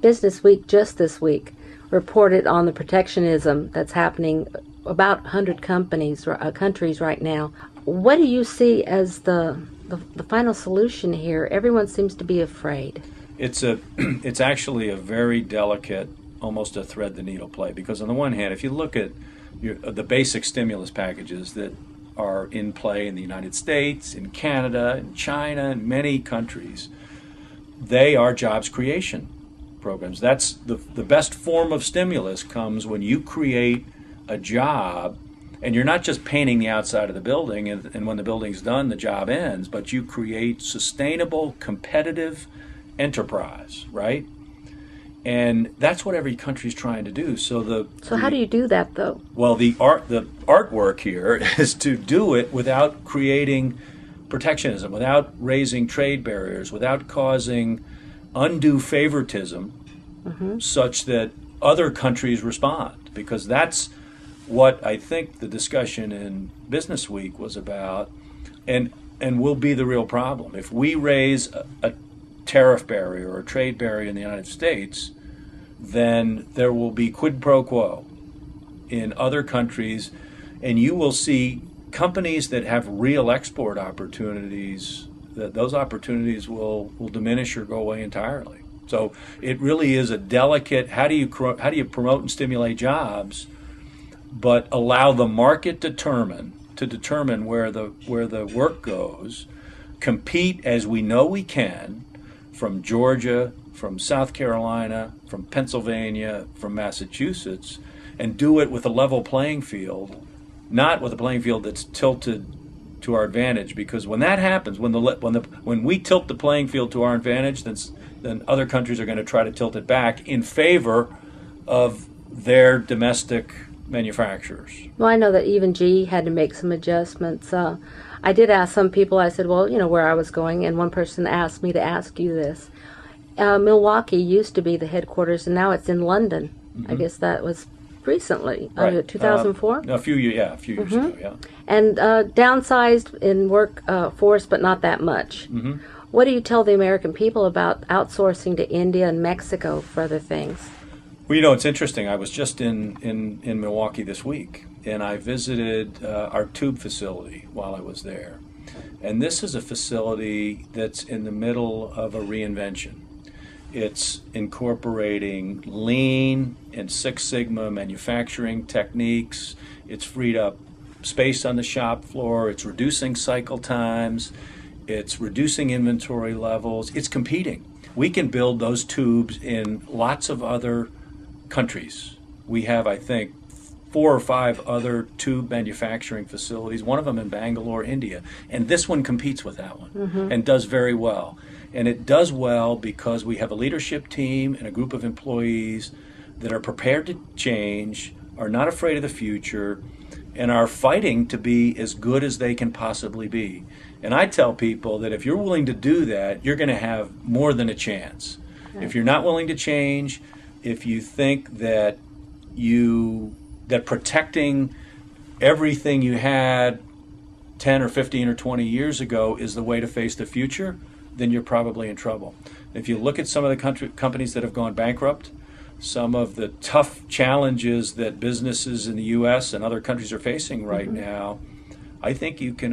Business Week just this week reported on the protectionism that's happening about 100 countries right now. What do you see as the final solution here? Everyone seems to be afraid. It's actually a very delicate, almost a thread the needle play, because on the one hand, if you look at the basic stimulus packages that are in play in the United States, in Canada, in China, in many countries, they are jobs creation programs. That's the best form of stimulus comes when you create a job, and you're not just painting the outside of the building, and when the building's done, the job ends, but you create sustainable, competitive enterprise, right? And that's what every country's trying to do. So how do you do that, though? Well, the artwork here is to do it without creating protectionism, without raising trade barriers, without causing undue favoritism, such that other countries respond. Because that's what I think the discussion in Business Week was about, and will be the real problem. If we raise a tariff barrier or a trade barrier in the United States, then there will be quid pro quo in other countries, and you will see companies that have real export opportunities, that those opportunities will diminish or go away entirely. So it really is a delicate, how do you promote and stimulate jobs, but allow the market to determine where the work goes, compete as we know we can, from Georgia, from South Carolina, from Pennsylvania, from Massachusetts, and do it with a level playing field, not with a playing field that's tilted to our advantage. Because when that happens, when we tilt the playing field to our advantage, then other countries are going to try to tilt it back in favor of their domestic manufacturers. Well, I know that even GE had to make some adjustments. I did ask some people, I said, well, where I was going, and one person asked me to ask you this. Milwaukee used to be the headquarters, and now it's in London. I guess that was recently, right. 2004? A few years ago, yeah. And downsized in workforce, but not that much. What do you tell the American people about outsourcing to India and Mexico for other things? Well, it's interesting. I was just in Milwaukee this week, and I visited our tube facility while I was there. And this is a facility that's in the middle of a reinvention. It's incorporating Lean and Six Sigma manufacturing techniques. It's freed up space on the shop floor. It's reducing cycle times. It's reducing inventory levels. It's competing. We can build those tubes in lots of other countries. We have, I think, 4 or 5 other tube manufacturing facilities, one of them in Bangalore, India. And this one competes with that one and does very well. And it does well because we have a leadership team and a group of employees that are prepared to change, are not afraid of the future, and are fighting to be as good as they can possibly be. And I tell people that if you're willing to do that, you're going to have more than a chance. Right. If you're not willing to change, if you think that protecting everything you had 10 or 15 or 20 years ago is the way to face the future, then you're probably in trouble. If you look at some of the companies that have gone bankrupt, some of the tough challenges that businesses in the U.S. and other countries are facing right now, I think you can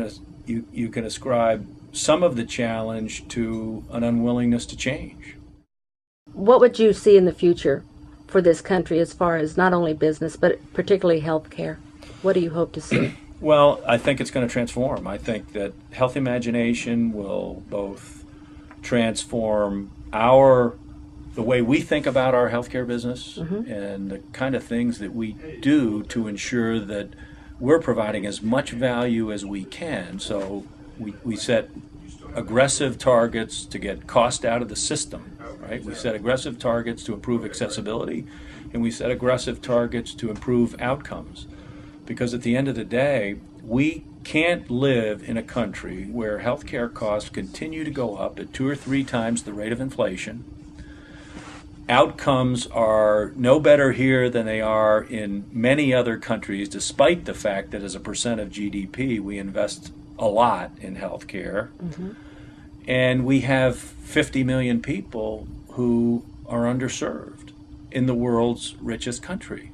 ascribe some of the challenge to an unwillingness to change. What would you see in the future for this country as far as not only business, but particularly healthcare? What do you hope to see? Well, I think it's going to transform. I think that Health Imagination will both transform the way we think about our healthcare business and the kind of things that we do to ensure that we're providing as much value as we can. So we set aggressive targets to get cost out of the system, right? We set aggressive targets to improve accessibility, and we set aggressive targets to improve outcomes. Because at the end of the day, we can't live in a country where healthcare costs continue to go up at 2 or 3 times the rate of inflation. Outcomes are no better here than they are in many other countries, despite the fact that as a percent of GDP, we invest a lot in healthcare. And we have 50 million people who are underserved in the world's richest country.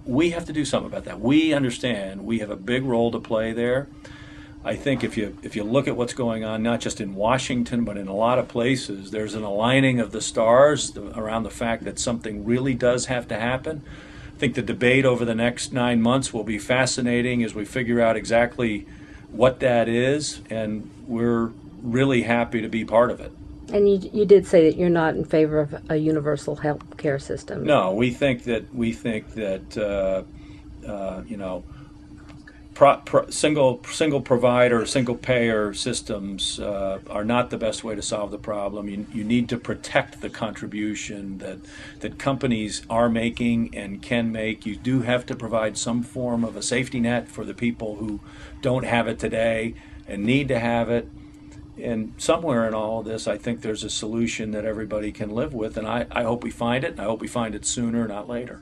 We have to do something about that. We understand we have a big role to play there. I think if you look at what's going on, not just in Washington, but in a lot of places, there's an aligning of the stars around the fact that something really does have to happen. I think the debate over the next 9 months will be fascinating as we figure out exactly what that is, and we're really happy to be part of it. And you did say that you're not in favor of a universal health care system. No, we think that single provider, single payer systems are not the best way to solve the problem. You need to protect the contribution that companies are making and can make. You do have to provide some form of a safety net for the people who don't have it today and need to have it. And somewhere in all of this, I think there's a solution that everybody can live with, and I hope we find it, and I hope we find it sooner, not later.